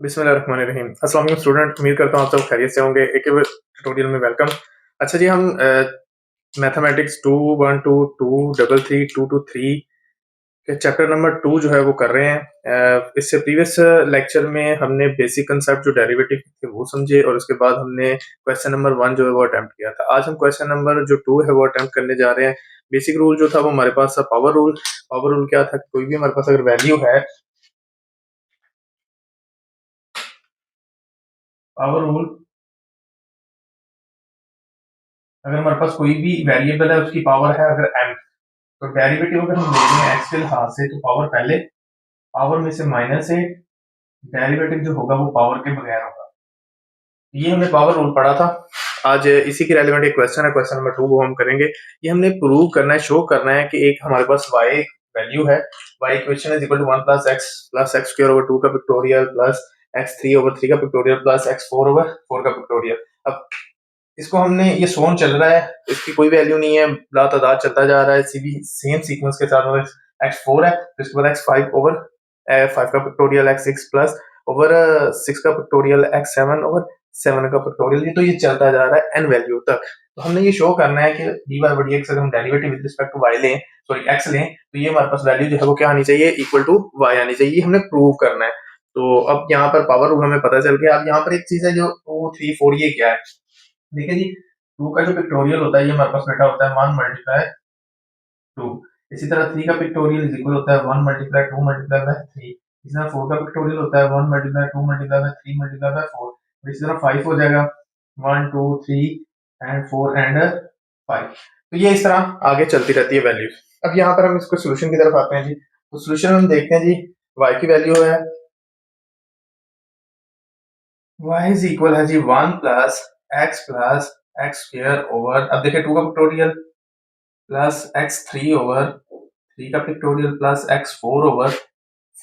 बिस्मिल्लाहिर्रहमानिर्रहीम। अस्सलाम वालेकुम स्टूडेंट, उम्मीद करता हूँ आप सब खैरियत से होंगे। एक और ट्यूटोरियल में वेलकम। अच्छा जी, हम मैथमेटिक्स 2, 1, 2, 2, 3, 3 के चैप्टर नंबर 2 जो है वो कर रहे हैं। इससे प्रीवियस लेक्चर में हमने बेसिक कंसेप्ट जो डेरिवेटिव थे वो समझे और उसके बाद हमने क्वेश्चन नंबर 1 जो है वो अटेम्प्ट किया था। आज हम क्वेश्चन नंबर जो 2 है वो अटेम्प्ट करने जा रहे हैं। बेसिक रूल जो था वो हमारे पास था पावर रूल। पावर रूल क्या था? कोई भी हमारे पास अगर वैल्यू है, पावर रूल, अगर हमारे पास कोई भी वेरिएबल है उसकी पावर है अगर m, तो डेरिवेटिव अगर हम ले रहे हैं x के लिहाज से तो पावर पहले, पावर में से माइनस ए, डेरिवेटिव जो होगा वो पावर के बगैर होगा। ये हमने पावर रूल पढ़ा था। आज इसी की रेलिवेंट एक क्वेश्चन है, क्वेश्चन नंबर 2 वो हम करेंगे। ये हमने प्रूव करना है, शो करना है कि एक हमारे पास y वैल्यू है, y equation is equal to 1 plus x square over 2 का पिक्टोरियल प्लस x 3 ओवर 3 का पिक्टोरियल प्लस x 4 ओवर 4 का पिक्टोरियल। अब इसको हमने, ये सोन चल रहा है, इसकी कोई वैल्यू नहीं है, लातादाद चलता जा रहा है सेम सीक्वेंस के साथ। एक्स 4 है तो इसके बाद एक्स 5 ओवर 5 का पिक्टोरियल, एक्स 6 प्लस ओवर 6 का पिक्टोरियल, एक्स 7 ओवर 7 का पिक्टोरियल। ये तो ये चलता जा रहा है एन वैल्यू तक। तो हमने ये शो करना है कि डी वाई बड़ी एक्स, अगर हम derivative with respect to y लें, सॉरी एक्स लें, तो ये हमारे पास वैल्यू जो है वो क्या आनी चाहिए, इक्वल टू वाई आनी चाहिए। ये हमने प्रूव करना है। तो अब यहाँ पर पावर रूल हमें पता चल गया। अब यहाँ पर एक चीज है जो 2, 3, 4, ये क्या है? देखिए जी, 2 का जो पिक्टोरियल होता है ये हमारे पास बेटा होता है 1 मल्टीप्लाई 2। इसी तरह 3 का पिक्टोरियल इज इक्वल होता है 1 मल्टीप्लाई 2 मल्टीप्लाई बाय 3। इसी तरह 4 का पिक्टोरियल होता है 1 multiply 2 multiply by 3 multiply by 4। और इसी तरह 5 हो जाएगा 1, 2, 3 एंड 4 एंड 5। तो ये इस तरह आगे चलती रहती है वैल्यूज। अब यहाँ पर हम इसको सोल्यूशन की तरफ आते हैं जी। तो सोल्यूशन हम देखते हैं जी, y की वैल्यू है, y इज इक्वल है जी 1 प्लस एक्स स्क्वायर ओवर, अब देखिए 2 का पिक्टोरियल प्लस एक्स 3 ओवर 3 का पिक्टोरियल प्लस एक्स 4 ओवर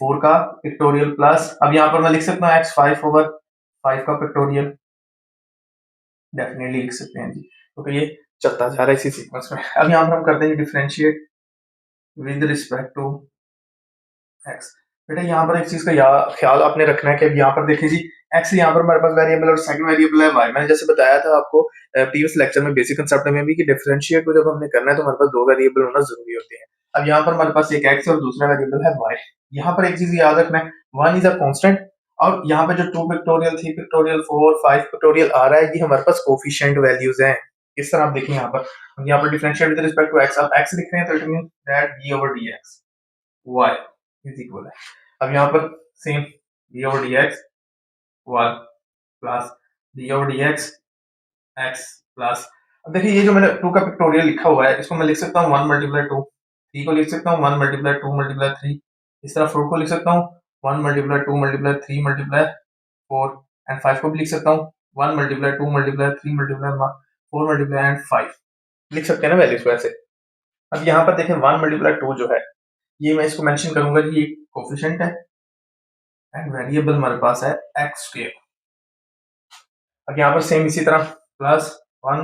4 का पिक्टोरियल प्लस, अब यहाँ पर मैं लिख सकता हूँ एक्स 5 ओवर 5 का पिक्टोरियल, डेफिनेटली लिख सकते हैं जी क्योंकि ये चलता जा रहा है इसी सीक्वेंस में। अब यहाँ पर हम करते हैं differentiate with respect to x. बेटा यहाँ पर एक चीज का ख्याल आपने रखना है कि अब यहाँ पर देखिए जी, एक्स यहाँ पर हमारे पास वेरिएबल और सेकंड वेरिएबल है वाई। मैंने जैसे बताया था आपको प्रीवियस लेक्चर में बेसिक कंसेप्ट में भी कि डिफरेंशिएट को जब हमने करना है तो हमारे पास दो वेरिएबल होना जरूरी होते हैं। अब यहाँ पर हमारे पास एक एक्स और दूसरा वेरिएबल है वाई। यहाँ पर एक चीज याद रखना है, वन इज अ कॉन्स्टेंट, और यहाँ पे जो 2 पिक्टोरियल 3 पिक्टोरियल 4 5 पिक्टोरियल आ रहा है ये हमारे पास कोफिशिएंट वैल्यूज हैं। इस तरह आप देखें यहाँ पर differentiate with respect to x, आप एक्स लिख रहे हैं तो it means that d over d x y is equal है। अब यहाँ पर same d over d x y plus d over d x x plus, अब देखिए ये जो मैंने 2 का पिक्टोरियल लिखा हुआ है इसको मैं लिख सकता हूँ 1 मल्टीप्लाई 2, 3 को लिख सकता हूँ 1 मल्टीप्लाई 2 मल्टीप्लाई 3, इस तरह 4 को लिख सकता हूँ 1 मल्टीप्लाई 2 मल्टीप्लाई 3 मल्टीप्लाई 4 एंड 5 को भी लिख सकता हूँ 1 multiply 2 multiply 3 multiply 4 multiply and 5, लिख सकते हैं ना वैल्यूज को ऐसे। अब यहाँ पर देखें 1 मल्टीप्लाई 2 जो है ये मैं इसको मेंशन करूंगा कि ये कोफिशिएंट है एंड वेरिएबल हमारे पास है एक्स स्क्वायर। अब यहाँ पर सेम इसी तरह plus 1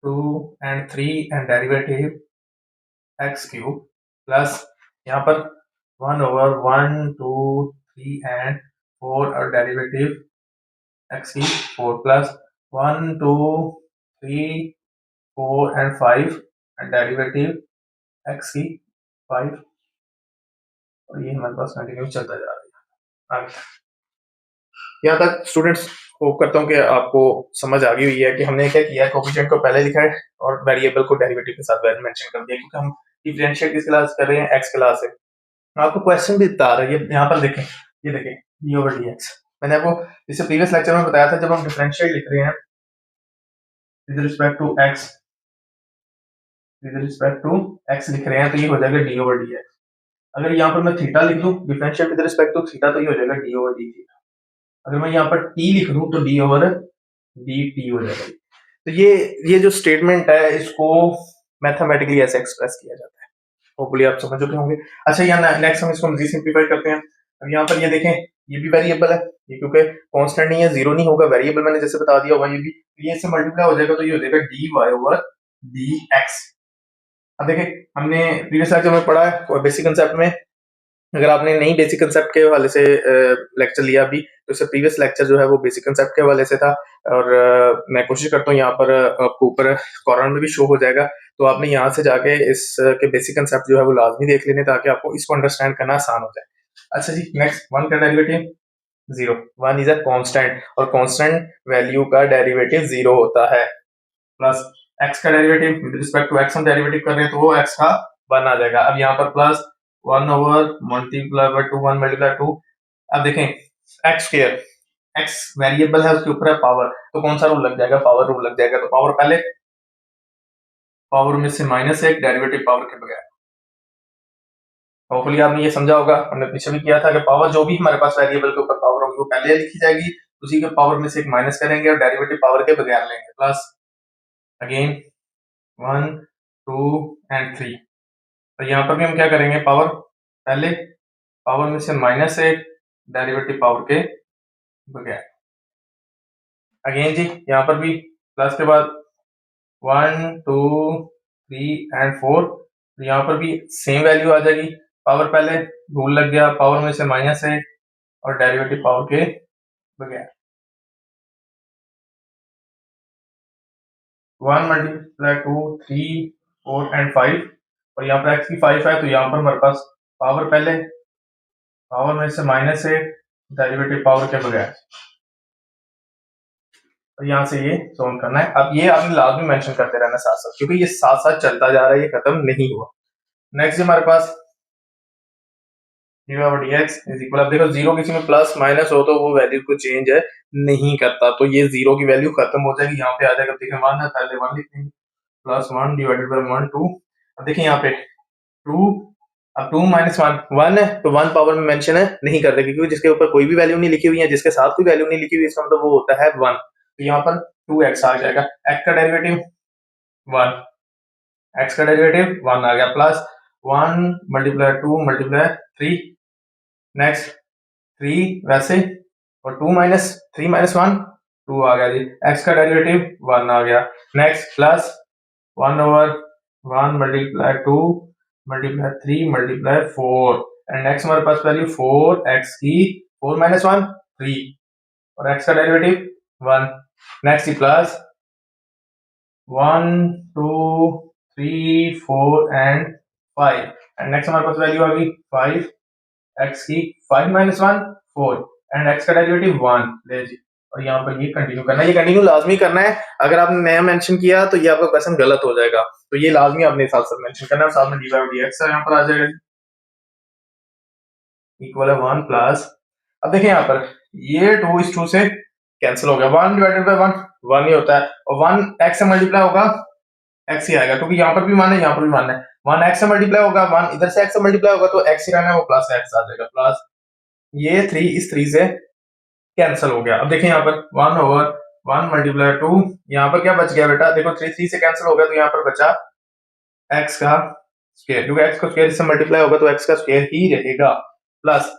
2 and 3 and derivative x cube plus यहाँ पर 1 ओवर 1 2 3 एंड 4 और डेरिवेटिव एक्स की 4 plus 1 2 3 4 and 5 and derivative x की 5, और ये हमारे पास कंटिन्यू चलता जा रहा है आगे। यहाँ तक स्टूडेंट्स होप करता हूँ कि आपको समझ आ गई हुई है कि हमने क्या किया है, कोफिशिएंट को पहले लिखा है और वेरिएबल को डेरिवेटिव के साथ मेंशन कर दिया, क्योंकि हम डिफरेंशिएट किस क्लास कर रहे हैं, एक्स क्लास है। आपको क्वेश्चन भी बता रहा है, ये यहाँ पर देखें, ये देखें डी ओवर डी एक्स। मैंने आपको इससे प्रीवियस लेक्चर में बताया था जब हम डिफरेंशिएट लिख रहे हैं with respect to x, with respect to x लिख रहे हैं तो ये हो जाएगा डी ओवर डी एक्स। अगर यहाँ पर मैं थीटा लिख दूं differentiate with respect to theta तो ये हो जाएगा डी ओवर डी थीटा। अगर मैं यहाँ पर टी लिख दूं तो डी ओवर डी टी हो जाएगा। तो ये जो स्टेटमेंट है इसको मैथमेटिकली ऐसे एक्सप्रेस किया जाता है। होपफुली आप समझ चुके होंगे। अच्छा यहाँ नेक्स्ट हम इसको मजीद सिंप्लीफाई करते हैं। अब यहाँ पर ये देखें, ये भी वेरिएबल है, ये क्योंकि कांस्टेंट नहीं है, जीरो नहीं होगा, वेरिएबल मैंने जैसे बता दिया होगा, ये भी ये इससे मल्टीप्लाई हो जाएगा तो ये हो जाएगा d y over d x. अब देखिए हमने प्रीवियस लेक्चर में पढ़ा है बेसिक कंसेप्ट में, अगर आपने नहीं बेसिक कंसेप्ट के हवाले से लेक्चर लिया अभी तो इससे प्रीवियस लेक्चर जो है वो बेसिक कंसेप्ट के हवाले से था, और मैं कोशिश करता हूँ यहाँ पर आपको ऊपर कॉर्नर में भी शो हो जाएगा, तो आपने यहाँ से जाके इसके बेसिक कंसेप्ट जो है वो लाजमी देख लेने, ताकि आपको इसको अंडरस्टैंड करना आसान हो जाए। अच्छा जी, नेक्स्ट, वन का derivative zero, one is a constant, और कांस्टेंट वैल्यू का डेरिवेटिव जीरो होता है। प्लस एक्स का derivative with respect to x हम डेरिवेटिव कर रहे हैं, तो वो एक्स का वन आ जाएगा। अब यहाँ पर plus one over multiply by two, one multiply to. अब देखें एक्स स्क्वायर, एक्स वेरिएबल है, उसके ऊपर है पावर, तो कौन सा रूल लग जाएगा? पावर रूल लग जाएगा। तो पावर पहले, पावर में से माइनस एक, डेरिवेटिव पावर के बगैर। होपफुली आपने ये समझा होगा, हमने पीछे भी किया था कि पावर जो भी हमारे पास वेरिएबल के ऊपर पावर होगी वो पहले लिखी जाएगी, उसी के पावर में से एक माइनस करेंगे और डेरिवेटिव पावर के बगैर लेंगे। प्लस अगेन 1 2 एंड 3, तो यहाँ पर भी हम क्या करेंगे? पावर पहले, पावर में से माइनस एक, डेरिवेटिव पावर के बगैर। अगेन जी यहाँ पर भी प्लस के बाद 1 2 3 एंड 4, तो यहाँ पर भी सेम वैल्यू आ जाएगी। पावर पहले, रूल लग गया, पावर में से माइनस एक और डेरिवेटिव पावर के बगैर। 1 मल्टीप्लाई 2 3 4 एंड 5, और यहाँ पर एक्स की 5 है, तो यहाँ पर हमारे पास पावर पहले, पावर में से माइनस एक, डेरिवेटिव पावर के बगैर। तो यहाँ से ये सोल्व करना है। अब ये आपने लाजमी मेंशन करते रहना साथ साथ, क्योंकि ये साथ साथ चलता जा रहा है, ये खत्म नहीं हुआ। नेक्स्ट हमारे पास dx इज इक्वल, अब देखो जीरो किसी में प्लस माइनस हो तो वो वैल्यू को चेंज है नहीं करता, तो ये जीरो की वैल्यू खत्म हो जाएगी, यहाँ पे आ जाएगा। देखिए वन है, पहले वन लिख देंगे, plus one divided by one two. अब देखिए यहाँ पे टू, अब टू माइनस वन, वन है तो वन पावर में मेंशन है नहीं कर देंगे, क्योंकि जिसके ऊपर कोई भी वैल्यू नहीं लिखी हुई है, जिसके साथ कोई वैल्यू नहीं लिखी हुई है, इसका मतलब वो होता है वन। तो यहाँ पर टू एक्स आ जाएगा, एक्स का डेरिवेटिव वन, एक्स का डेरिवेटिव वन आ गया, plus one multiply two multiply three, next three वैसे, और two minus three minus one, two आ गया जी, एक्स का डेरिवेटिव वन आ गया। Next plus one over one multiply two multiply three multiply four, and next हमारे पास वैल्यू फोर एक्स की, फोर माइनस वन थ्री, और एक्स का derivative one. Next plus one two three four and five, and next हमारे पास value आ गई five x की, five minus one four, and x का डेरिवेटिव वन ले जी। और यहाँ पर ये कंटिन्यू करना है, ये कंटिन्यू लाजमी करना है। अगर आपने नया मेंशन किया तो ये आपका क्वेश्चन गलत हो जाएगा, तो ये लाजमी आपने साथ साथ मेंशन करना है, साथ में डी बाई डी एक्स यहाँ पर आ जाएगा इक्वल है वन प्लस, अब देखिए यहाँ पर ये टू इस टू से कैंसिल हो गया, one divided by one one ही होता है, और वन एक्स से मल्टीप्लाई होगा एक्स ही आएगा, क्योंकि यहाँ पर भी वन है यहाँ पर भी वन है, वन एक्स से मल्टीप्लाई होगा, वन इधर से एक्स से मल्टीप्लाई होगा, तो एक्स ही रहना है, वो प्लस एक्स आ जाएगा, प्लस ये थ्री इस थ्री से कैंसिल हो गया। अब देखिए यहाँ पर one over one multiply to, यहाँ पर क्या बच गया बेटा? देखो थ्री थ्री से कैंसिल हो गया, तो यहाँ पर बचा एक्स का स्क्वायर, क्योंकि एक्स का स्क्वायर से मल्टीप्लाई होगा तो एक्स का स्क्वायर ही रहेगा, प्लस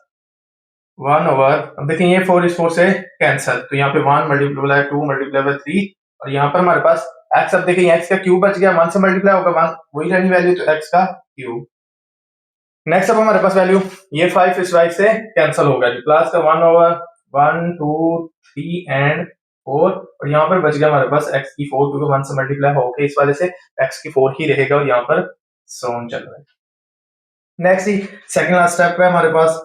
वन ओवर, अब देखिए ये फोर इस फोर से कैंसिल, तो यहाँ पे one multiply two multiply by three, और यहाँ पर हमारे पास एक्स, अब देखिए एक्स का क्यूब बच गया, वन से मल्टीप्लाई होगा वन, वही रहनी वैल्यू, तो एक्स का क्यूब। नेक्स्ट अब हमारे पास वैल्यू ये फाइव इस फाइव से कैंसिल होगा जी, प्लस का one over one two three and four, और यहाँ पर बच गया हमारे पास एक्स की फोर, क्योंकि वन से मल्टीप्लाई हो गया, इस वाले से एक्स की फोर ही रहेगा, और यहाँ पर सोन चल रहा है। नेक्स्ट ही सेकंड लास्ट स्टेप पे हमारे पास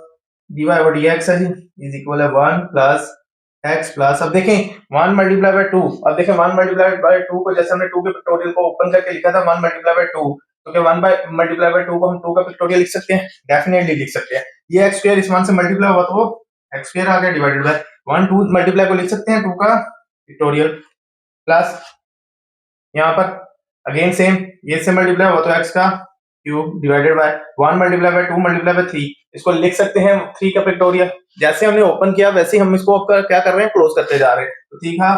dy ओवर dx है जी, इज इक्वल है वन प्लस एक्स प्लस, अब देखें वन मल्टीप्लाई बाय टू, अब देखें वन मल्टीप्लाई बाय टू को जैसे हमने टू के पिक्टोरियल को ओपन करके लिखा था वन मल्टीप्लाई बाय टू, तो क्या one by multiply by two को हम टू का पिक्टोरियल लिख सकते हैं? डेफिनेटली लिख सकते हैं। ये एक्स स्क्वायर इस वन से मल्टीप्लाई हुआ तो वो एक्स स्क्वायर आ गया, divided by one two multiply को लिख सकते हैं टू का पिक्टोरियल, प्लस यहाँ पर अगेन सेम, ये से मल्टीप्लाई हुआ तो एक्स का cube divided by one multiply by two multiply by three, इसको लिख सकते हैं थ्री का पिक्टोरियल, जैसे हमने ओपन किया वैसे ही हम इसको क्या कर रहे हैं? क्लोज करते जा रहे हैं, तो थ्री का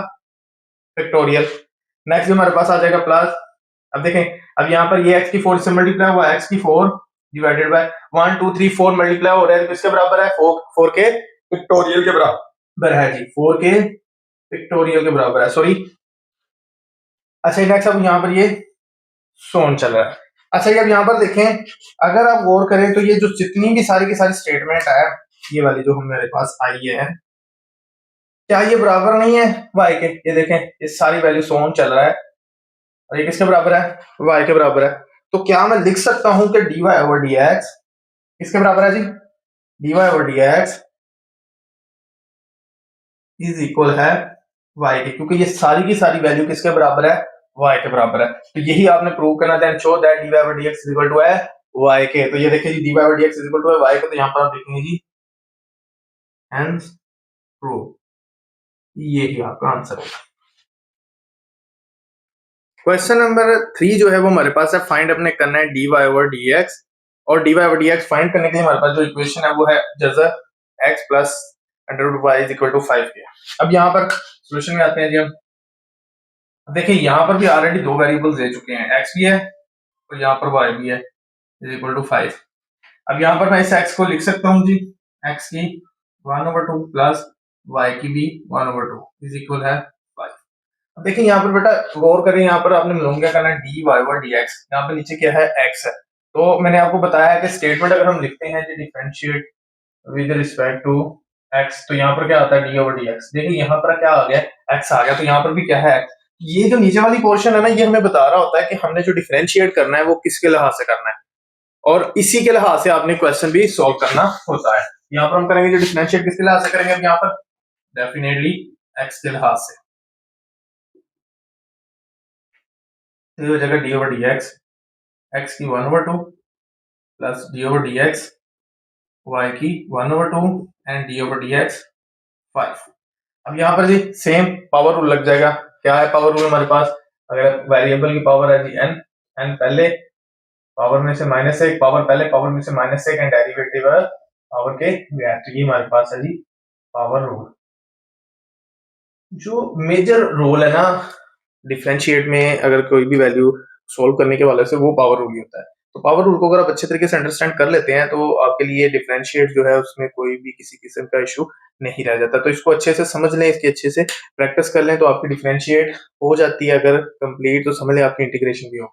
पिक्टोरियल। नेक्स्ट हमारे पास आ जाएगा प्लस, अब देखें अब यहाँ पर ये एक्स की फोर से मल्टीप्लाई हुआ, एक्स की four divided by one two three four multiply हो रहा है, तो किसके बराबर है? फोर के पिक्टोरियल के बराबर है जी, फोर के पिक्टोरियल के बराबर है, सॉरी। अच्छा नेक्स्ट अब यहाँ पर ये सोन चल रहा है। अच्छा अब यहाँ पर देखें, अगर आप गौर करें तो ये जो जितनी भी सारी की सारी स्टेटमेंट है, ये वाली जो हमारे पास आई है, क्या ये बराबर नहीं है y के? ये देखें, ये सारी वैल्यू सोन चल रहा है और ये किसके बराबर है? y के बराबर है। तो क्या मैं लिख सकता हूं कि dy ओवर dx किसके बराबर है जी? dy over dx is equal है y के, क्योंकि ये सारी की सारी वैल्यू किसके बराबर है? y के बराबर है। तो यही आपने प्रूव करना था, show that dy over dx is equal to है y के। तो ये देखिए जी, dy over dx is equal to है y के, तो यहां पर आप देखेंगे जी हेंस प्रूव, ये ही आपका आंसर होगा। क्वेश्चन नंबर 3 जो है वो हमारे पास है, फाइंड अपने करना है dy ओवर dx, और dy ओवर dx फाइंड करने के लिए हमारे पास जो इक्वेशन है वो है जजर x plus under root y is equal to 5 के। अब यहाँ पर सोल्यूशन में आते हैं जी हम। देखिए यहाँ पर भी ऑलरेडी दो वेरिएबल्स दे चुके हैं, x भी है और यहाँ पर y भी है, इज इक्वल टू 5। अब यहाँ पर मैं इस x को लिख सकता हूँ जी, x की 1/2 प्लस y की भी 1/2 इज इक्वल है 5। अब देखिए यहाँ पर बेटा गौर करें, यहाँ पर आपने मालूम क्या करना है, dy ओवर dx, यहाँ पे नीचे क्या है, x है। तो मैंने आपको बताया है कि स्टेटमेंट अगर हम लिखते हैं g differentiate with respect to x, तो यहाँ पर क्या आता है डी ओवर डी एक्स। देखिए यहाँ पर क्या आ गया, x आ गया, तो यहाँ पर भी क्या है x। ये जो नीचे वाली पोर्शन है ना, ये हमें बता रहा होता है कि हमने जो डिफरेंशिएट करना है वो किसके लिहाज से करना है, और इसी के लिहाज से आपने क्वेश्चन भी सॉल्व करना होता है। यहाँ पर हम करेंगे जो डिफरेंशिएट किसके लिहाज से करेंगे, अब यहाँ पर डेफिनेटली x के लिहाज से। तो ये हो जाएगा d over d x, x की 1/2 plus d over d x y की 1/2 and d over d x 5। अब यहाँ पर जी सेम पावर रूल लग जाएगा। क्या है पावर रूल हमारे पास, अगर वेरिएबल की पावर है जी n, n पहले पावर में से -1, पावर पहले पावर में से -1 एंड डेरिवेटिव पावर के ब्रैकेट, तो ये हमारे पास है जी पावर रूल। जो मेजर रोल है ना डिफरेंशिएट में, अगर कोई भी वैल्यू सॉल्व करने के वाले से, वो पावर रूल ही होता है। तो पावर रूल को अगर आप अच्छे तरीके से अंडरस्टैंड कर लेते हैं तो आपके लिए डिफरेंशिएट जो है उसमें कोई भी किसी किस्म का इशू नहीं रह जाता। तो इसको अच्छे से समझ लें, इसकी अच्छे से प्रैक्टिस कर लें, तो आपकी डिफरेंशिएट हो जाती है अगर कंप्लीट, तो समझ लें आपकी इंटीग्रेशन भी हो।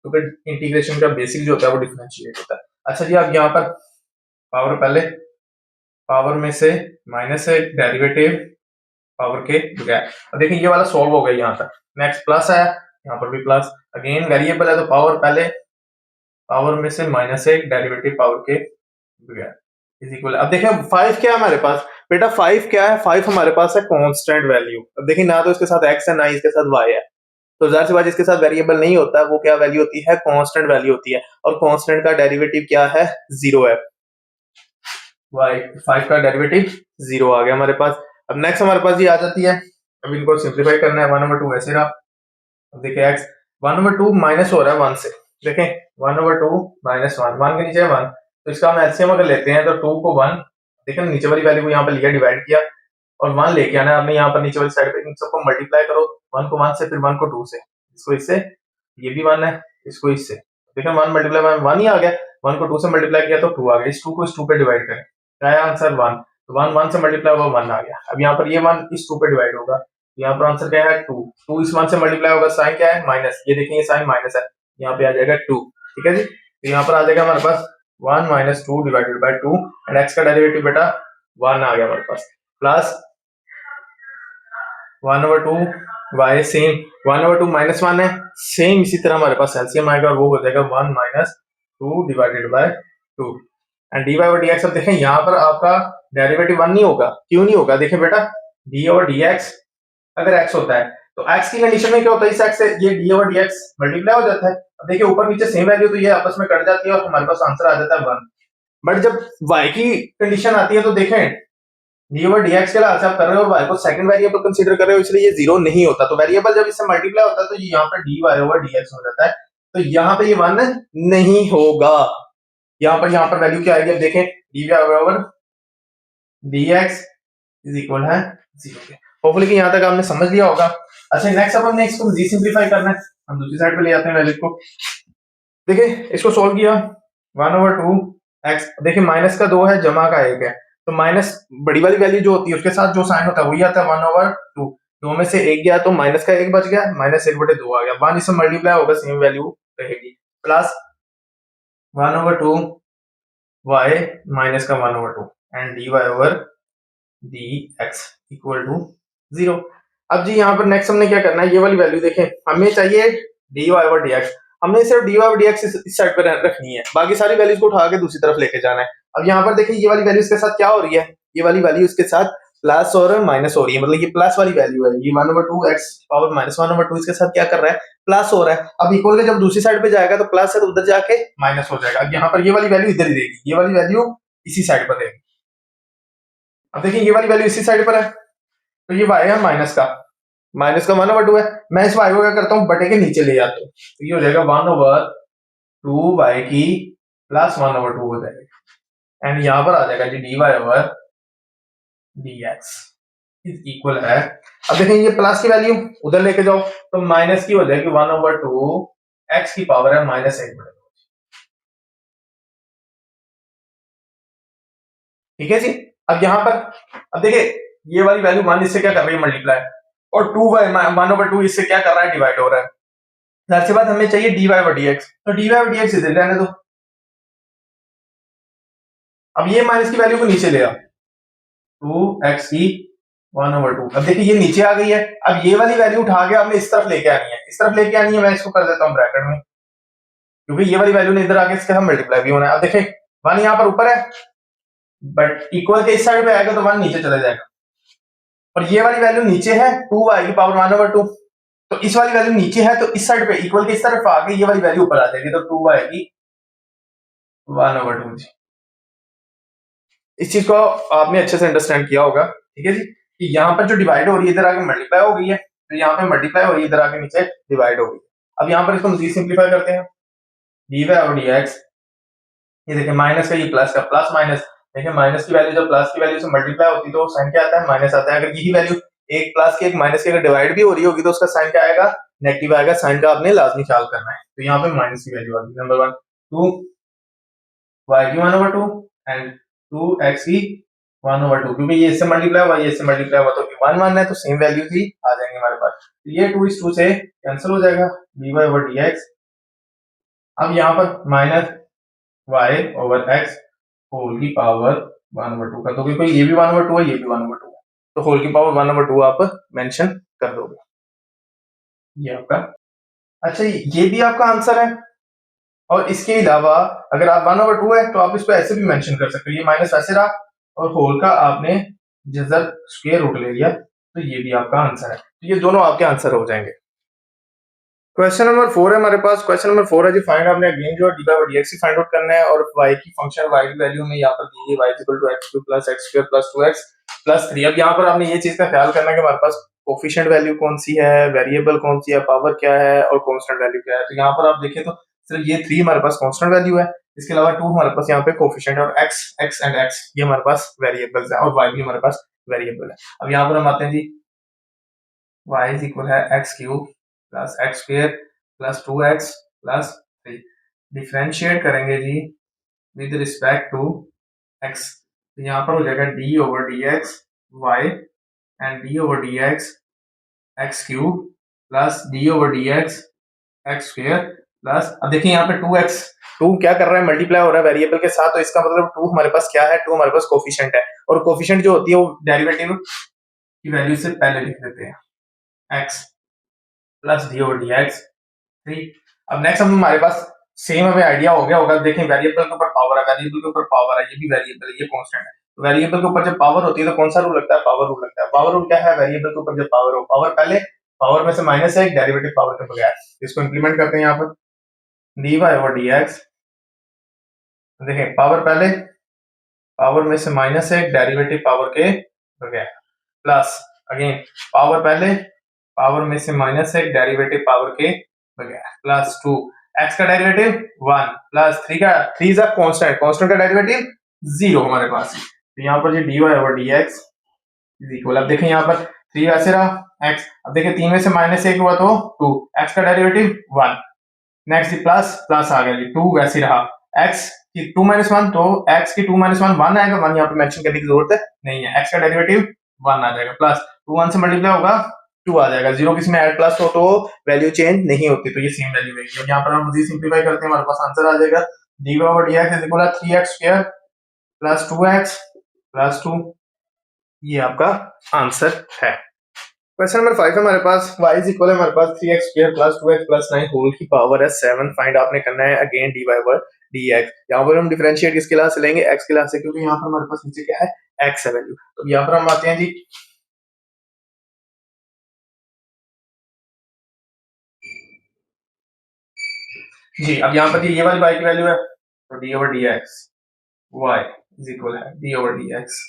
तो फिर इंटीग्रेशन का बेसिक जो होता है वो डिफरेंशिएट होता है। अच्छा जी, आप यहाँ पर पावर पहले पावर में से -1 डेरिवेटिव पावर के बगैर, अब देखिए ये वाला सॉल्व हो गया यहाँ तक। नेक्स्ट प्लस है, यहाँ पर भी प्लस, अगेन वेरिएबल है तो पावर पहले पावर में से -1 डेरिवेटिव पावर के बगैर इज इक्वल। अब देखिए 5 क्या है हमारे पास, बेटा 5 क्या है, 5 हमारे पास है कांस्टेंट वैल्यू। अब देखिए ना तो इसके साथ x है ना इसके साथ y है, तो जाहिर सी बात इसके साथ वेरिएबल नहीं होता, वो क्या वैल्यू होती है, कांस्टेंट वैल्यू होती है, और कांस्टेंट का डेरिवेटिव क्या है, 0 है। y 5 का डेरिवेटिव 0 आ गया हमारे पास। अब नेक्स्ट हमारे पास ये आ जाती है, अब इनको सिंपलीफाई करना है, 1/2 ऐसे रहा। अब देखिए x 1/2 माइनस हो रहा है 1 से, देखें 1/2 माइनस 1, 1 के नीचे है 1, तो इसका हम एलसीएम अगर लेते हैं तो 2 को 1, देखें नीचे वाली वैल्यू को यहाँ पे लिया, डिवाइड किया और 1 लेके आना है आपने यहाँ पर नीचे वाली साइड पे, इन सबको मल्टीप्लाई करो, 1 को 1 से, फिर 1 को 2 से, इसको इससे, ये भी 1 है, इसको इससे, देखें 1 मल्टीप्लाई 1 ही आ गया, 1 को 2 से मल्टीप्लाई किया तो 2 आ गया, इस 2 को इस 2 पे डिवाइड करें, क्या है आंसर 1, तो 1 1 से मल्टीप्लाई हुआ 1 आ गया। अब यहाँ पर ये 1 इस 2 पे डिवाइड होगा, यहाँ पर आंसर क्या है 2, 2 इस 1 से मल्टीप्लाई होगा, साइन क्या है माइनस, ये देखेंगे साइन माइनस है, यहाँ पे आ जाएगा 2, ठीक है जी। तो यहाँ पर आ जाएगा हमारे पास 1 - 2 डिवाइडेड बाय 2 एंड x का डेरिवेटिव बेटा 1 आ गया हमारे पास, प्लस 1/2 y सेम 1/2 -1 है, सेम इसी तरह हमारे पास एलसीएम आएगा और वो हो जाएगा 1 - 2 divided by 2 and dy over dx। अब देखें यहाँ पर आपका डेरिवेटिव 1 नहीं होगा, क्यों नहीं होगा, देखें बेटा dy ओवर dx अगर x होता है तो x की कंडीशन में क्या होता है, इस x से ये d over d x multiply हो जाता है। अब देखिए ऊपर नीचे सेम वैल्यू, तो ये आपस में कट जाती है और हमारे पास आंसर आ जाता है 1। बट जब y की कंडीशन आती है तो देखें डी ओवर डी एक्स के लिहाज से आप कर रहे हो और y को सेकंड वेरिएबल कंसीडर कर रहे हो, इसलिए ये 0 नहीं होता। तो वेरिएबल जब इससे मल्टीप्लाई होता है तो ये यहाँ पर dy ओवर dx हो जाता है, तो यहाँ पे ये 1 नहीं होगा, यहाँ पर वैल्यू क्या आएगी, अब देखें dy over dx is equal है 0 के। होपफुली कि यहाँ तक आपने समझ लिया होगा। अच्छा नेक्स्ट अब हमने इसको जी सिंप्लीफाई करना है, हम दूसरी साइड पे ले आते हैं वैल्यू को। देखिए इसको सॉल्व किया 1/2 x, देखिए माइनस का 2 है जमा का 1 है, तो माइनस बड़ी वाली वैल्यू जो होती है उसके साथ जो साइन होता है वही आता है 1/2, 2 में से 1 गया तो माइनस का 1 बच गया, -1/2 आ गया, 1 इससे मल्टीप्लाई होगा सेम वैल्यू रहेगी, प्लस 1/2 y माइनस का 1/2 and dy over d x equal to 0। अब जी यहाँ पर नेक्स्ट हमने क्या करना है, ये वाली वैल्यू देखें, हमें चाहिए d y over d x, हमने सिर्फ d y over d x इस साइड पर रखनी है, बाकी सारी वैल्यूज को उठा के दूसरी तरफ लेके जाना है। अब यहाँ पर देखिए ये वाली वैल्यू इसके साथ क्या हो रही है, ये वाली वैल्यू इसके साथ प्लस और माइनस हो रही है, मतलब ये प्लस वाली वैल्यू है, ये 1/2 एक्स पावर माइनस 1/2 इसके साथ क्या कर रहा है, प्लस हो रहा है। अब इक्वल के जब दूसरी साइड पे जाएगा तो प्लस है तो उधर जाके माइनस हो जाएगा। अब यहाँ पर ये वाली वैल्यू इधर ही देगी, ये वाली वैल्यू इसी साइड पर देगी। अब देखिए ये वाली वैल्यू इसी साइड पर है, तो ये वाई है माइनस का 1/2 है, मैं इस वाई को क्या करता हूँ बटे के नीचे ले जाता हूँ, तो ये हो जाएगा 1/2 वाई की प्लस 1/2 हो जाएगा, एंड यहाँ पर आ जाएगा जी d y over d x is equal है। अब देखें ये प्लस की वैल्यू उधर लेके जाओ तो माइनस की हो जाएगी 1/2 एक्स की पावर है -1। ठीक है जी। अब यहाँ पर अब देखिए ये वाली वैल्यू 1 इससे क्या कर रही है मल्टीप्लाई, और 1/2 इससे क्या कर रहा है डिवाइड हो रहा है। जाहिर सी बात हमें चाहिए डी वाई डी एक्स, तो डी वाई डी एक्स इधर रहने दो। अब ये माइनस की वैल्यू को नीचे ले आओ, 2x की 1/2। अब देखिए ये नीचे आ गई है, अब ये वाली वैल्यू उठा के आपने इस तरफ लेके आनी है, इस तरफ लेके आनी है, मैं इसको कर देता हूँ ब्रैकेट में, क्योंकि ये वाली वैल्यू ने इधर आके इसके साथ मल्टीप्लाई भी होना है। अब देखिए 1 यहाँ पर ऊपर है, बट इक्वल के इस साइड पे आएगा तो 1 नीचे चला जाएगा, और ये वाली वैल्यू नीचे है 2 की पावर 1/2, तो इस वाली वैल्यू नीचे है तो इस साइड पे इक्वल के इस तरफ आके ये वाली वैल्यू ऊपर आ जाएगी, तो 2 की 1/2। इस चीज को आपने अच्छे से अंडरस्टैंड किया होगा। ठीक है जी, कि यहाँ पर जो डिवाइड हो रही है इधर आके मल्टीप्लाई हो गई है, तो यहाँ पे मल्टीप्लाई हो रही है, इधर आके नीचे डिवाइड हो गई है। अब यहाँ पर इसको मजीद सिंप्लीफाई करते हैं, डी वाई और डी एक्स, ये देखिए माइनस का ये प्लस का प्लस माइनस, देखिए माइनस की वैल्यू जब प्लस की वैल्यू से मल्टीप्लाई होती है तो साइन क्या आता है, माइनस आता है। अगर यही वैल्यू एक प्लस की एक माइनस की अगर डिवाइड भी हो रही होगी तो उसका साइन क्या आएगा, नेगेटिव आएगा। साइन का आपने लाजमी ख्याल करना है। तो यहाँ पे माइनस की वैल्यू आ गई, नंबर 1 2 y की 1/2 एंड 2x की 1/2, क्योंकि ये इससे मल्टीप्लाई हुआ ये इससे मल्टीप्लाई हुआ तो 1 है, तो सेम वैल्यूज ही आ जाएंगे हमारे पास। तो ये 2 से कैंसिल हो जाएगा, dy ओवर dx। अब यहाँ पर minus y over x whole की पावर 1/2 कर दोगे, कोई ये भी 1/2 है ये भी 1/2 है, तो होल की पावर 1/2 आप मेंशन कर दोगे, ये आपका। अच्छा ये भी आपका आंसर है, और इसके अलावा अगर आप 1/2 है तो आप इसको ऐसे भी मेंशन कर सकते हो, ये माइनस वैसे रहा और होल का आपने जजर स्क्वायर रूट ले लिया, तो ये भी आपका आंसर है। तो ये दोनों आपके आंसर हो जाएंगे। क्वेश्चन नंबर 4 है हमारे पास। क्वेश्चन नंबर 4 है जी, फाइंड आपने अगेन जो D by dx find out करना है, और y की फंक्शन y की वैल्यू में यहाँ पर दी है y equal to x cube plus x square plus 2x plus 3। अब यहाँ पर आपने ये चीज का ख्याल करना है कि हमारे पास कोफिशिएंट वैल्यू कौन सी है, वेरिएबल कौन सी है, पावर क्या है और कांस्टेंट वैल्यू क्या है। तो यहाँ पर आप देखें तो सिर्फ ये 3 हमारे पास कांस्टेंट वैल्यू है, इसके अलावा 2 हमारे पास यहाँ पे कोफिशिएंट, और x एंड x ये हमारे पास वेरिएबल्स है, और y भी हमारे पास वेरिएबल है। अब यहाँ पर हम आते हैं जी, y इज इक्वल है x cube plus x square plus 2x plus 3। Differentiate करेंगे जी विद रिस्पेक्ट टू x, तो यहाँ पर हो जाएगा d over d x y and d over d x x cube plus d over d x x square plus, अब देखिए यहाँ पे 2x 2 क्या कर रहा है, मल्टीप्लाई हो रहा है वेरिएबल के साथ, तो इसका मतलब 2 हमारे पास क्या है, 2 हमारे पास कोफिशिएंट है, और कोफिशिएंट जो होती है वो डेरिवेटिव की वैल्यू से पहले लिख देते हैं, x plus d over d x 3। अब नेक्स्ट हम हमारे पास सेम हमें आइडिया हो गया होगा, देखें वेरिएबल के ऊपर पावर है, वेरिएबल के ऊपर पावर है, ये भी वेरिएबल है, ये कांस्टेंट है, तो वेरिएबल के ऊपर जब पावर होती है तो कौन सा रूल लगता है, पावर रूल लगता है। पावर रूल क्या है, वेरिएबल के ऊपर जब पावर हो, पावर पहले, पावर में से माइनस है, डेरिवेटिव पावर के बगैर, इसको इंप्लीमेंट करते हैं यहाँ पर dy ओवर dx। देखें पावर पहले, पावर में से माइनस है, डेरिवेटिव पावर के बगैर, प्लस अगेन पावर पहले, पावर में से माइनस है, डेरिवेटिव पावर के बगैर, प्लस 2 x का डेरिवेटिव 1 प्लस 3 का 3 इज अ कांस्टेंट, कांस्टेंट का डेरिवेटिव 0 हमारे पास। तो यहाँ पर जी dy over dx is equal, अब देखें यहाँ पर 3 वैसे रहा x, अब देखें 3 में से माइनस 1 हुआ तो 2, x का डेरिवेटिव 1, नेक्स्ट प्लस प्लस आ गया जी 2 वैसे रहा, x की 2 माइनस 1 तो x की 2 माइनस 1 1 आएगा, 1 यहाँ पे मेंशन करने की जरूरत नहीं है, x का डेरिवेटिव 1 आ जाएगा, प्लस 2 1 से मल्टीप्लाई होगा 2 आ जाएगा, 0 किसी में ऐड प्लस हो तो वैल्यू चेंज नहीं होती, तो ये सेम वैल्यू रहेगी। अब यहाँ पर हम मजीद सिंपलीफाई करते हैं, हमारे पास आंसर आ जाएगा dy over dx is equal to 3x square plus 2x plus 2 ये आपका आंसर है। क्वेश्चन नंबर 5 हमारे पास y इज इक्वल है हमारे पास 3x square plus 2x plus 9 whole की पावर है 7। फाइंड आपने करना है अगेन dy बाय dx। यहाँ पर हम डिफरेंशिएट किसके लाभ से लेंगे, x के लाभ से, क्योंकि यहाँ पर हमारे पास नीचे क्या है, x है वैल्यू। तो यहाँ पर हम आते हैं जी अब यहाँ पर ये वाली y की वैल्यू है, तो d over dx y is equal है d over dx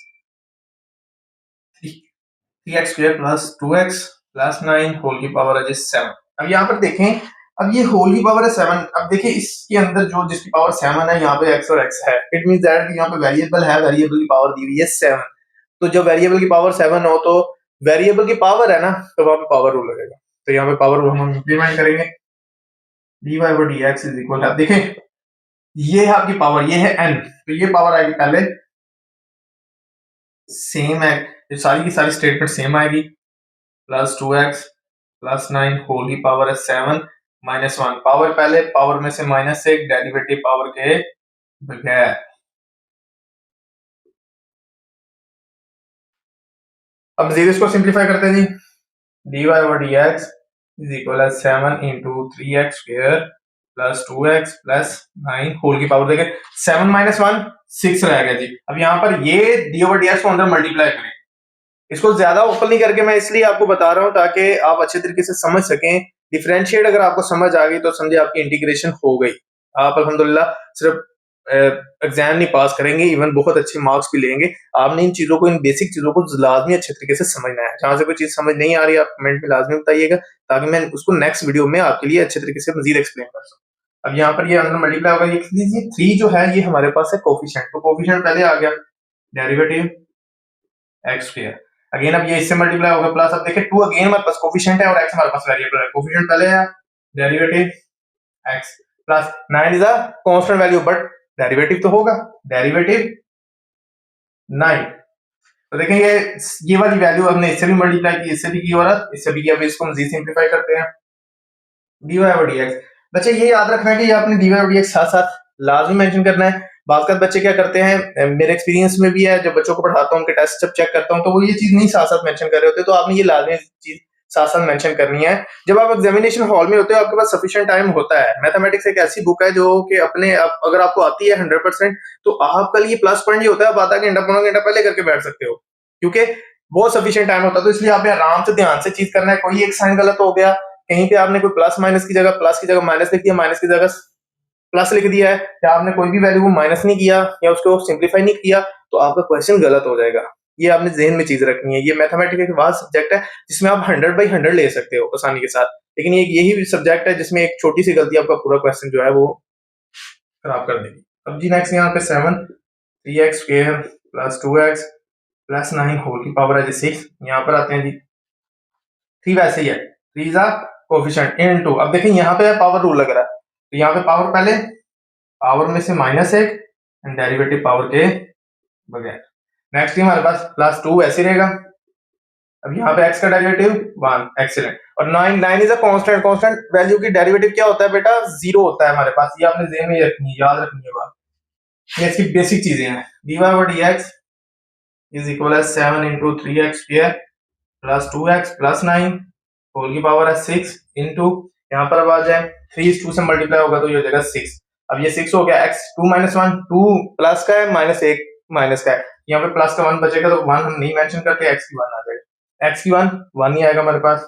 3x square plus 2x plus 9 whole की पावर है 7। अब यहाँ पर देखें, अब ये होल की पावर है 7। अब देखिए इसके अंदर जो जिसकी पावर 7 है, यहाँ पे x और x है, इट मींस दैट यहाँ पे वेरिएबल है, वेरिएबल की पावर दी हुई है 7। तो जब वेरिएबल की पावर 7 हो तो वेरिएबल की पावर है ना, तो वहां पे पावर रूल लगेगा। तो यहाँ पे पावर रूल हम इंप्लीमेंट करेंगे, dy over dx is equal, अब देखें ये है आपकी पावर, ये है n, तो ये पावर आएगी पहले सेम है, ये सारी की सारी स्टेटमेंट सेम आएगी, प्लस 2x प्लस 9 होल की पावर है 7 माइनस 1, पावर पहले, पावर में से माइनस एक, डेरिवेटिव पावर के बगैर। अब मजीद इसको सिंप्लीफाई करते हैं जी, dy over dx is equal है 7 into 3x square plus 2x plus 9 whole की पावर, देखें 7 माइनस 1 6 रह गया जी। अब यहाँ पर ये डी ओवर डी एक्स को अंदर मल्टीप्लाई करें, इसको ज्यादा ओपन नहीं करके मैं इसलिए आपको बता रहा हूं ताकि आप अच्छे तरीके से समझ सकें। डिफरेंशिएट अगर आपको समझ आ गई तो समझे आपकी इंटीग्रेशन हो गई, आप अल्हम्दुलिल्लाह सिर्फ एग्जाम नहीं पास करेंगे, इवन बहुत अच्छे मार्क्स भी लेंगे। आपने इन चीजों को, इन बेसिक चीजों को लाजमी अच्छे तरीके से समझना है। जहां से कोई चीज समझ नहीं आ रही आप कमेंट में लाजमी बताइएगा, ताकि मैं उसको नेक्स्ट वीडियो में आपके लिए अच्छे तरीके से मजीद एक्सप्लेन कर सकूं। अब यहाँ पर ये अंदर मल्टीप्लाई होगा, ये 3 जो है ये हमारे पास है कोफिशिएंट, तो कोफिशिएंट पहले आ गया, डेरिवेटिव एक्स स्क्वायर, अगेन अब ये इससे मल्टीप्लाई होगा प्लस, अब देखिए 2 अगेन हमारे पास कोफिशिएंट है और x हमारे पास वेरिएबल है, कोफिशिएंट पहले है, derivative x plus 9 is a constant value but derivative तो होगा, डेरिवेटिव 9। तो देखें ये वाली वैल्यू हमने इससे भी मल्टीप्लाई की, इससे भी की और इससे भी की। अब इसको मजीद सिंपलीफाई करते हैं, dy over dx। बच्चे ये याद रखना है कि ये आपने dy over dx साथ साथ लाजमी मेंशन करना है। बात बच्चे क्या करते हैं, मेरे एक्सपीरियंस में भी है, जब बच्चों को पढ़ाता हूं उनके टेस्ट जब चेक करता हूं तो वो ये चीज नहीं साथ साथ मेंशन कर रहे होते, तो आपने ये लाजमी चीज साथ साथ मेंशन करनी है। जब आप एग्जामिनेशन हॉल में होते हो आपके पास सफिशिएंट टाइम होता है। मैथमेटिक्स एक ऐसी बुक है जो कि अपने अगर आपको आती है 100% तो आपका लिए प्लस पॉइंट ये होता है, आप आधा घंटा पौना घंटा पहले करके बैठ सकते हो, क्योंकि बहुत सफिशिएंट टाइम होता है। तो इसलिए आपने आराम से ध्यान से चीज करना है। कोई एक साइन गलत हो गया, कहीं पे आपने कोई प्लस माइनस की जगह माइनस लिख दिया, माइनस की जगह प्लस लिख दिया है, या आपने कोई भी वैल्यू को माइनस नहीं किया या उसको सिंप्लीफाई नहीं किया, तो आपका क्वेश्चन गलत हो जाएगा। ये आपने जहन में चीज रखनी है। ये मैथमेटिक्स एक वास्ट सब्जेक्ट है जिसमें आप 100/100 ले सकते हो आसानी के साथ, लेकिन ये यही सब्जेक्ट है जिसमें एक छोटी सी गलती आपका पूरा क्वेश्चन जो है वो खराब कर देगी। अब जी नेक्स्ट यहाँ पे 7 3x square plus 2x plus 9 whole की पावर है जी 6। यहाँ पर आते हैं जी 3 वैसे ही है, 3 इज अ कोएफिशिएंट इनटू, अब देखें यहाँ पे पावर रूल लग रहा है, तो यहाँ पे पावर पहले, पावर में से माइनस एक एंड डेरिवेटिव पावर के बगैर। नेक्स्ट हमारे पास प्लस 2 ऐसे रहेगा। अब यहाँ पे x का डेरिवेटिव 1, एक्सीलेंट। और 9 is a constant, constant value की डेरिवेटिव क्या होता है बेटा, 0 होता है हमारे पास। ये आपने ज़हन में रखनी है, याद रखनी है बात, ये इसकी बेसिक चीजें हैं। dy over dx is equal है 7 into 3x square plus 2x plus 9 whole की पावर है 6 इंटू, यहाँ पर अब आ जाए 3 इस 2 से मल्टीप्लाई होगा तो ये हो जाएगा 6। अब ये 6 हो गया, x 2 माइनस 1, 2 प्लस का है माइनस 1 माइनस का है, यहाँ पे प्लस का 1 बचेगा तो 1 हम नहीं मेंशन करते, x की 1 आ जाएगा, x की 1 ही आएगा हमारे पास।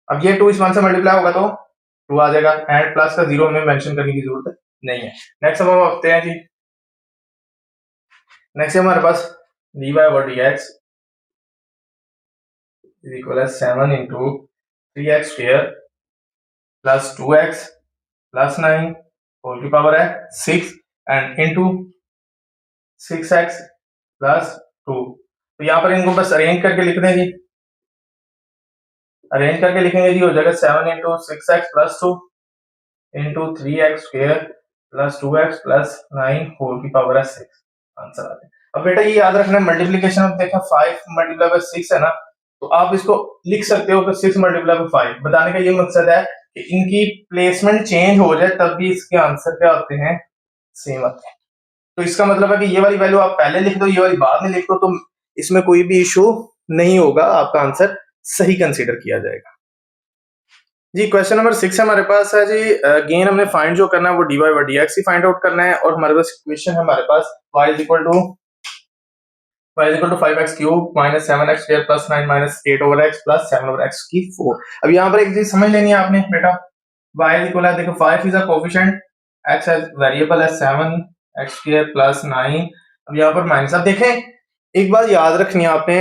अब ये 2 इस 1 से मल्टीप्लाई होगा तो 2 आ जाएगा, एंड प्लस का 0 हमें मेंशन करने की जरूरत नहीं है। नेक्स्ट अब हम आते हैं जी, नेक्स्ट हमारे पास dy over dx is equal as 7 into 3x square plus 2x plus 9 whole की पावर है 6 एंड इंटू 6x प्लस 2। तो यहाँ पर इनको बस अरेंज करके लिख दें जी, अरेंज करके लिखेंगे जी, हो जाएगा 7 into 6x plus 2 into 3x square plus 2x plus 9 whole की पावर है 6। आंसर आ जाए। अब बेटा ये याद रखना, मल्टीप्लीकेशन अब देखा 5 मल्टीप्लाई बाय 6 है ना, तो आप इसको लिख सकते हो कि 6 मल्टीप्लाई बाय 5। बताने का ये मकसद है कि इनकी प्लेसमेंट चेंज हो जाए तब भी इसके आंसर क्या आते हैं, सेम आते हैं। तो इसका मतलब है कि ये वाली वैल्यू आप पहले लिख दो, ये वाली बाद में लिख दो, तो इसमें कोई भी इशू नहीं होगा, आपका आंसर सही कंसीडर किया जाएगा। जी क्वेश्चन नंबर 6 हमारे पास है जी, गेन हमने फाइंड जो करना है वो dy बाई dx ही फाइंड आउट करना है, और हमारे पास इक्वेशन है हमारे पास y is equal to 5x cube minus 7x square plus 9 minus 8 over x plus 7 over x की 4। अब यहाँ पर एक चीज समझ लेनी है आपने बेटा, y इज इक्वल है, देखो 5 is a coefficient, x as variable है 7x स्क्वायर प्लस 9, अब यहाँ पर माइनस। अब देखें एक बात याद रखनी है आपने,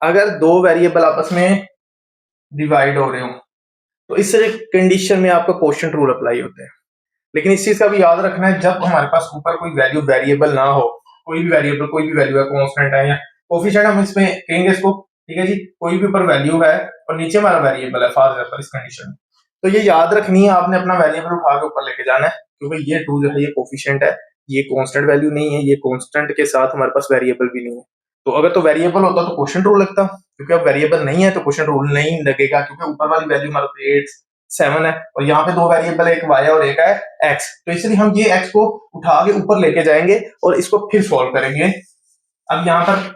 अगर दो वेरिएबल आपस में डिवाइड हो रहे हो तो इस कंडीशन में आपका क्वोशिएंट रूल अप्लाई होता है। लेकिन इस चीज का भी याद रखना है, जब हमारे पास ऊपर कोई वैल्यू वेरिएबल ना हो, कोई भी वैल्यू है, कांस्टेंट है या कोफिशिएंट हम इसमें कहेंगे इसको, ठीक है जी, कोई भी ऊपर वैल्यू है और नीचे हमारा वेरिएबल है फॉर एग्जांपल इस कंडीशन में, तो ये याद रखनी है आपने, अपना वेरिएबल उठा के ऊपर लेके जाना है, क्योंकि ये 2 जो है ये कोफिशिएंट है, ये कांस्टेंट वैल्यू नहीं है, ये कांस्टेंट के साथ हमारे पास वेरिएबल भी नहीं है। तो अगर तो वेरिएबल होता तो क्वोशिएंट रूल लगता, क्योंकि अब वेरिएबल नहीं है तो क्वोशिएंट रूल नहीं लगेगा, क्योंकि ऊपर वाली वैल्यू हमारे 8 7 है और यहाँ पे दो वेरिएबल, एक y और एक है x, तो इसलिए हम ये x को उठा के ऊपर लेके जाएंगे और इसको फिर सॉल्व करेंगे। अब यहाँ पर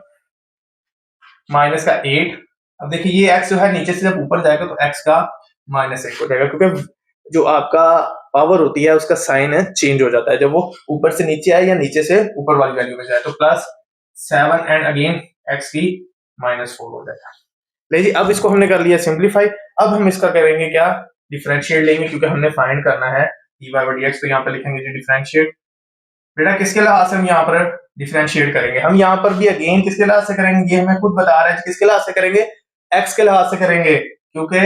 माइनस का 8, अब देखिए ये x जो है नीचे से जब ऊपर जाएगा तो x का -1 हो जाएगा, क्योंकि जो आपका पावर होती है उसका साइन है चेंज हो जाता है जब वो ऊपर से नीचे आए या नीचे से ऊपर वाली वैल्यू में जाए, तो प्लस 7 एंड अगेन x की -4 हो जाएगा। लेकिन अब इसको हमने कर लिया सिंप्लीफाई, अब हम इसका करेंगे क्या, डिफरेंशिएट लेंगे, क्योंकि हमने फाइंड करना है dy बाई dx, तो यहाँ पर लिखेंगे जी डिफरेंशिएट। बेटा किसके लिहाज से हम यहाँ पर डिफरेंशिएट करेंगे, हम यहाँ पर भी अगेन किसके लिहाज से करेंगे, ये हमें खुद बता रहे हैं किसके लिहाज से करेंगे, x के लिहाज से करेंगे, क्योंकि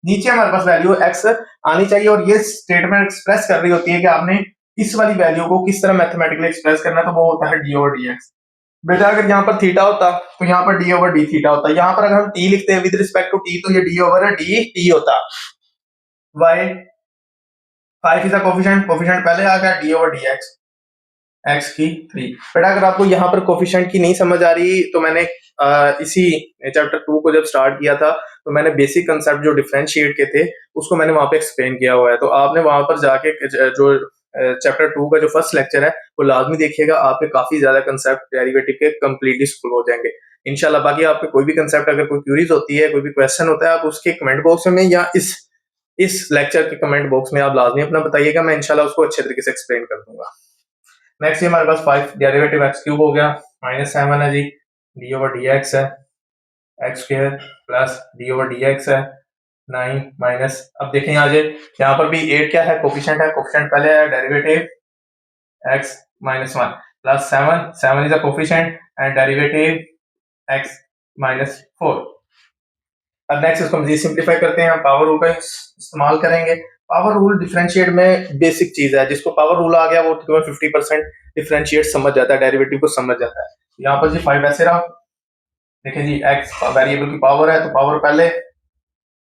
नीचे हमारे पास वैल्यू x आनी चाहिए और ये स्टेटमेंट एक्सप्रेस कर रही होती है कि आपने इस वाली वैल्यू को किस तरह मैथमेटिकली एक्सप्रेस करना है, तो वो होता है डी ओवर डी एक्स। बेटा अगर यहाँ पर थीटा होता तो यहाँ पर डी ओवर डी थीटा होता, यहाँ पर अगर हम टी लिखते हैं विद रिस्पेक्ट टू टी तो ये डी ओवर डी टी होता। Y 5 is a coefficient, coefficient पहले आ गया, d over d x, x की 3। बेटा अगर आपको यहाँ पर कोफिशिएंट की नहीं समझ आ रही तो मैंने इसी चैप्टर 2 को जब स्टार्ट किया था तो मैंने बेसिक कंसेप्ट जो डिफरेंशिएट के थे उसको मैंने वहां पे एक्सप्लेन किया हुआ है, तो आपने वहां पर जाके जो चैप्टर 2 का जो फर्स्ट लेक्चर है वो लाजमी देखिएगा, आपके काफी ज्यादा कंसेप्ट डेरिवेटिव के कंप्लीटली सॉल्व हो जाएंगे इंशाल्लाह। बाकी आपके कोई भी कंसेप्ट अगर कोई क्यूरीज होती है, कोई भी क्वेश्चन होता है, आप उसके कमेंट बॉक्स में या इस लेक्चर के कमेंट बॉक्स में आप लाजमी अपना बताइएगा, मैं इंशाल्लाह उसको अच्छे तरीके से एक्सप्लेन कर दूंगा। नेक्स्ट हमारे पास 5 डेरिवेटिव एक्स क्यूब हो गया, -7 है जी, डी ओवर डी एक्स है, x square plus d over d x है 9 माइनस, अब देखें यहाँ पर भी 8 क्या है, कोफिशिएंट है, कोफिशिएंट पहले है, derivative x -1 plus 7 is a coefficient and derivative x -4। अब नेक्स्ट इसको मजीद सिंप्लीफाई करते हैं, हम पावर रूल का इस्तेमाल करेंगे। पावर रूल डिफरेंशिएट में बेसिक चीज है, जिसको पावर रूल आ गया वो 50% डिफरेंशिएट समझ जाता है, डेरिवेटिव को समझ जाता है। यहाँ पर जी 5 ऐसे रहा, देखिए जी x वेरिएबल की पावर है तो पावर पहले,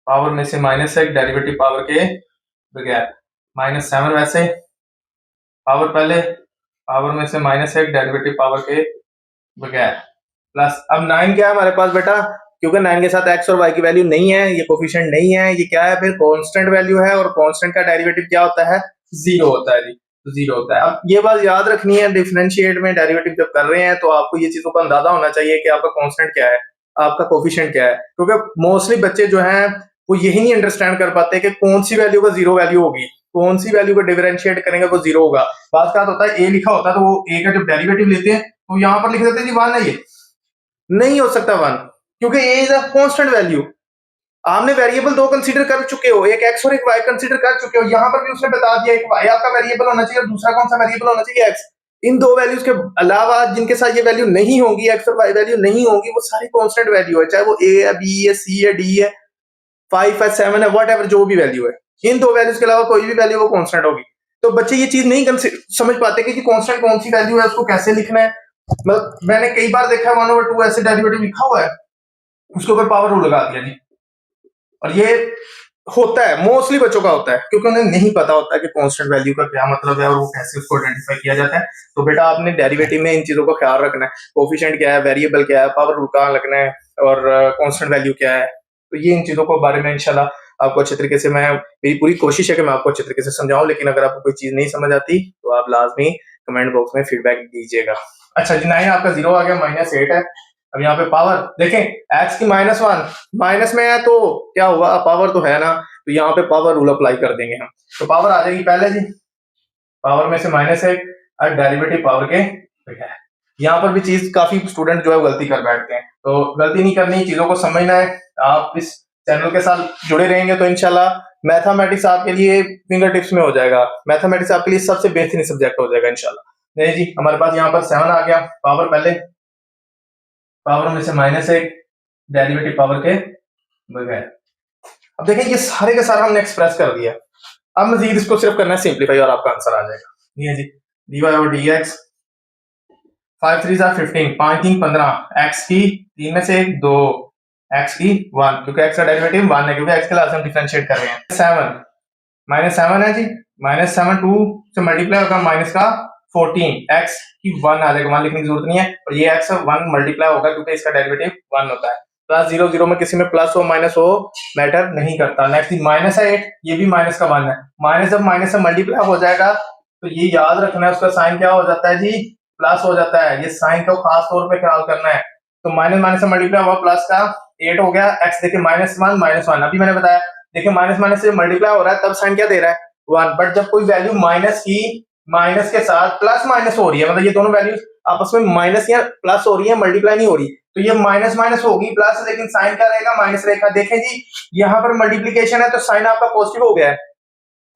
पावर में से -1 डेरिवेटिव पावर के बगैर, -7 वैसे पावर पहले, पावर में से -1 डेरिवेटिव पावर के बगैर, प्लस अब 9 क्या है हमारे पास बेटा, क्योंकि 9 के साथ x और y की वैल्यू नहीं है, ये कोफिशिएंट नहीं है, ये क्या है फिर कांस्टेंट वैल्यू है, और कांस्टेंट का डेरिवेटिव क्या होता है, 0 होता है जी, तो 0 होता है। अब ये बात याद रखनी है, डिफरेंशिएट में डेरिवेटिव जब कर रहे हैं तो आपको ये चीजों का अंदाजा होना चाहिए कि आपका कांस्टेंट क्या है, आपका कोफिशिएंट क्या है, क्योंकि मोस्टली बच्चे जो हैं वो यही नहीं अंडरस्टैंड कर पाते कि कौन सी वैल्यू का 0 वैल्यू होगी, कौन सी वैल्यू को डिफरेंशिएट करेंगे वो 0 होगा। बात का होता है a लिखा होता है तो वो a का जब डेरिवेटिव लेते हैं तो यहाँ पर लिख देते हैं जी 1 है, ये नहीं हो सकता 1, क्योंकि a is a constant value. आपने वेरिएबल दो कंसीडर कर चुके हो, एक x और एक y कंसीडर कर चुके हो, यहाँ पर भी उसने बता दिया एक y आपका वेरिएबल होना चाहिए और दूसरा कौन सा वेरिएबल होना चाहिए, x। इन दो वैल्यूज के अलावा जिनके साथ ये वैल्यू नहीं होंगी, x और y वैल्यू नहीं होंगी, वो सारी कांस्टेंट वैल्यू है, चाहे वो a है, b है, c है, d है, 5 है, 7 है, व्हाटएवर जो भी वैल्यू है, इन दो वैल्यूज के अलावा कोई भी वैल्यू वो कांस्टेंट होगी। तो बच्चे ये चीज नहीं समझ पाते कि कांस्टेंट कौन सी वैल्यू है, उसको कैसे लिखना है। मतलब मैंने कई बार देखा है 1/2 ऐसे डेरिवेटिव लिखा हुआ है, उसके ऊपर पावर रूल लगा दिया जी, और ये होता है मोस्टली बच्चों का होता है, क्योंकि उन्हें नहीं पता होता है कि कांस्टेंट वैल्यू का क्या मतलब है और वो कैसे उसको आइडेंटिफाई किया जाता है। तो बेटा आपने डेरिवेटिव में इन चीजों का ख्याल रखना है, कोफिशिएंट क्या है, वेरिएबल क्या है, पावर रूल कहाँ लगना है और कांस्टेंट वैल्यू क्या है, तो ये इन चीजों के बारे में इंशाल्लाह आपको अच्छे तरीके से, मेरी पूरी कोशिश है कि मैं आपको अच्छे तरीके से समझाऊं, लेकिन अगर आपको कोई चीज नहीं समझ आती तो आप लाजमी कमेंट बॉक्स में फीडबैक दीजिएगा। अच्छा जी, 9 आपका 0 आ गया, -8 है। अब यहाँ पे पावर देखें, x की -1 माइनस में है तो क्या हुआ, पावर तो है ना, तो यहाँ पे पावर रूल अप्लाई कर देंगे हम। तो पावर आ जाएगी पहले जी, पावर में से -1 और डेरिवेटिव पावर के है। यहाँ पर भी चीज काफी स्टूडेंट जो है गलती कर बैठते हैं, तो गलती नहीं करनी, चीजों को समझना है। आप इस चैनल के साथ जुड़े रहेंगे तो इंशाल्लाह मैथमेटिक्स आपके लिए फिंगर टिप्स में हो जाएगा। मैथमेटिक्स आपके लिए सबसे बेहतरीन सब्जेक्ट हो जाएगा इंशाल्लाह। नहीं जी, हमारे पास यहाँ पर 7 आ गया, पावर पहले, पावर में से -1 डेरिवेटिव पावर के बगैर। अब देखें ये सारे के सारा हमने एक्सप्रेस कर दिया। अब मजीद इसको सिर्फ करना है सिंप्लीफाई और आपका आंसर आ जाएगा। ये जी, dy और dx, 5 3 15, 5 3 15, x की 3 में से 1 2, x की 1, क्योंकि x का डेरिवेटिव 1 है, क्योंकि x के लास्ट हम डिफरेंशिएट कर रहे हैं। 7 -7 है जी, -7 2 से मल्टीप्लाई होगा, माइनस का 14, x की 1 आ जाएगा, 1 लिखने की जरूरत नहीं है, और ये x 1 मल्टीप्लाई होगा क्योंकि इसका डेरिवेटिव 1 होता है। प्लस 0 0 में किसी में प्लस हो माइनस हो मैटर नहीं करता। नेक्स्ट माइनस है 8, ये भी माइनस का 1 है, माइनस जब माइनस से मल्टीप्लाई हो जाएगा तो ये याद रखना है, उसका साइन क्या हो जाता है जी, प्लस हो जाता है। ये साइन को खास तौर पे ख्याल करना है। तो माइनस माइनस से मल्टीप्लाई हुआ, प्लस का 8 हो गया, x देखिए -1 अभी मैंने बताया, देखिए माइनस माइनस से मल्टीप्लाई हो रहा है तब साइन क्या दे रहा है 1, बट जब कोई वैल्यू माइनस की माइनस के साथ प्लस माइनस हो रही है, मतलब ये दोनों वैल्यूज आपस में माइनस या प्लस हो रही है, मल्टीप्लाई नहीं हो रही, तो ये माइनस माइनस होगी प्लस, लेकिन साइन क्या रहेगा, माइनस रहेगा। देखें जी, यहाँ पर मल्टीप्लीकेशन है तो साइन आपका पॉजिटिव हो गया है,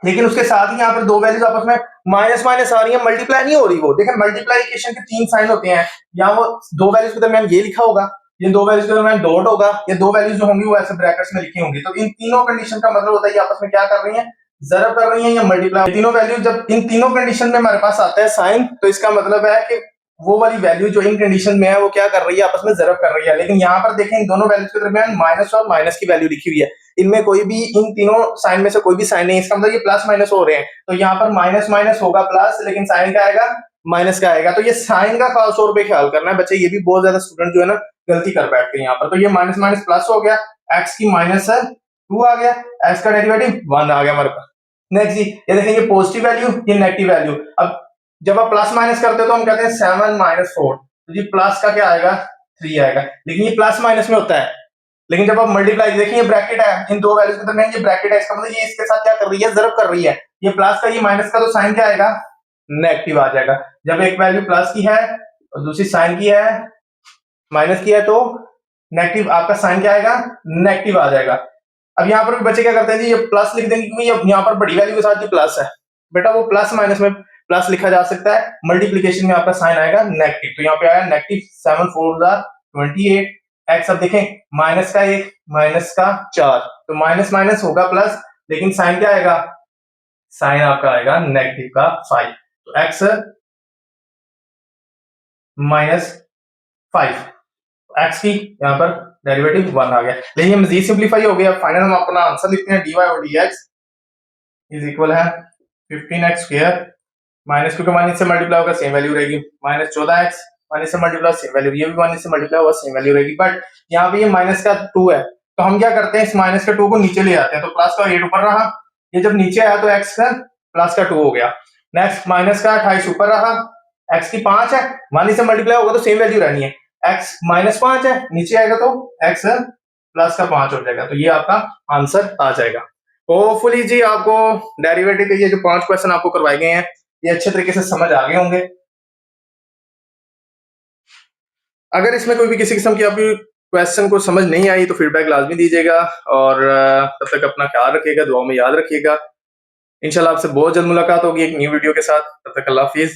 लेकिन उसके साथ ही यहाँ पर दो वैल्यूज आपस में माइनस माइनस आ रही है, मल्टीप्लाई नहीं हो रही। वो देखें मल्टीप्लीकेशन के 3 साइन होते हैं, या वो दो वैल्यूज के दरमियान ये लिखा होगा, ये दो वैल्यूज के दरमियान डॉट होगा, ये दो वैल्यूज जो होंगी वो ऐसे ब्रैकेट्स में लिखी होंगी। तो इन तीनों कंडीशन का मतलब होता है ये आपस में क्या कर रही है, जरब कर रही है या मल्टीप्लाई। तीनों वैल्यू जब इन तीनों कंडीशन में हमारे पास आता है साइन, तो इसका मतलब है कि वो वाली वैल्यू जो इन कंडीशन में है वो क्या कर रही है, आपस में जरब कर रही है। लेकिन यहाँ पर देखें इन दोनों वैल्यूज के दरमियान माइनस और माइनस की वैल्यू लिखी हुई है, इनमें कोई भी, इन तीनों साइन में से कोई भी साइन नहीं, इसका मतलब ये प्लस माइनस हो रहे हैं, तो यहाँ पर माइनस माइनस होगा प्लस, लेकिन साइन का आएगा माइनस का आएगा। तो ये साइन का खास तौर पे ख्याल करना है बच्चे, ये भी बहुत ज्यादा स्टूडेंट जो है ना गलती कर बैठते हैं यहाँ पर। तो ये माइनस माइनस प्लस हो गया, एक्स की -2 आ गया, एक्स का डेरिवेटिव 1 आ गया हमारे पास। नेक्स्ट जी, ये देखेंगे पॉजिटिव वैल्यू, ये नेगेटिव वैल्यू। अब जब आप प्लस माइनस करते हो तो हम कहते हैं 7 - 4, तो जी प्लस का क्या आएगा 3 आएगा, लेकिन ये प्लस माइनस में होता है। लेकिन जब आप मल्टीप्लाई, देखिए ये ब्रैकेट है, इन दो वैल्यूज के दरमियान ये ब्रैकेट है, इसका मतलब ये इसके साथ क्या कर रही है, जरब कर रही है। ये प्लस का ये माइनस का, तो साइन क्या आएगा, नेगेटिव आ जाएगा। जब एक वैल्यू प्लस की है और दूसरी साइन की है, माइनस की है, तो नेगेटिव, आपका साइन क्या आएगा, नेगेटिव आ जाएगा। अब यहाँ पर भी बच्चे क्या करते हैं जी, ये प्लस लिख देंगे क्योंकि यहाँ पर बड़ी वैल्यू के साथ जो प्लस है, बेटा वो प्लस माइनस में प्लस लिखा जा सकता है, मल्टीप्लीकेशन में आपका साइन आएगा नेगेटिव। तो यहाँ पे आया नेगेटिव 7 4 28 एक्स। अब देखें माइनस का 1 माइनस का 4, तो माइनस माइनस होगा प्लस, लेकिन साइन क्या आएगा, साइन आपका आएगा नेगेटिव का 5, तो एक्स -5, एक्स की यहाँ पर डेरिवेटिव 1 आ गया। लेकिन ये मजीद सिंप्लीफाई हो गया। फाइनल हम अपना आंसर लिखते हैं, dy और dx इज इक्वल है 15x स्क्वायर माइनस, क्योंकि माइनस से मल्टीप्लाई होगा सेम वैल्यू रहेगी, -14x माइनस से मल्टीप्लाई सेम वैल्यू, ये भी माइनस से मल्टीप्लाई होगा सेम वैल्यू रहेगी। बट यहाँ पे ये माइनस का 2 है, तो हम क्या करते हैं, इस माइनस का 2 को नीचे ले आते हैं, तो प्लस का 8 ऊपर रहा, ये जब नीचे आया तो x का प्लस का 2 हो गया। नेक्स्ट माइनस का 28 ऊपर रहा, x की 5 है, माइनस से मल्टीप्लाई होगा तो सेम वैल्यू रहनी है, x -5 है, नीचे आएगा तो x प्लस का 5 हो जाएगा, तो ये आपका आंसर आ जाएगा। होपफुली जी आपको डेरिवेटिव के ये जो 5 क्वेश्चन आपको करवाए गए हैं ये अच्छे तरीके से समझ आ गए होंगे। अगर इसमें कोई भी किसी किस्म की आपकी क्वेश्चन को समझ नहीं आई तो फीडबैक लाजमी दीजिएगा, और तब तक अपना ख्याल रखिएगा, दुआ में याद रखिएगा। इंशाल्लाह आपसे बहुत जल्द मुलाकात होगी एक न्यू वीडियो के साथ। तब तक अल्लाह हाफिज।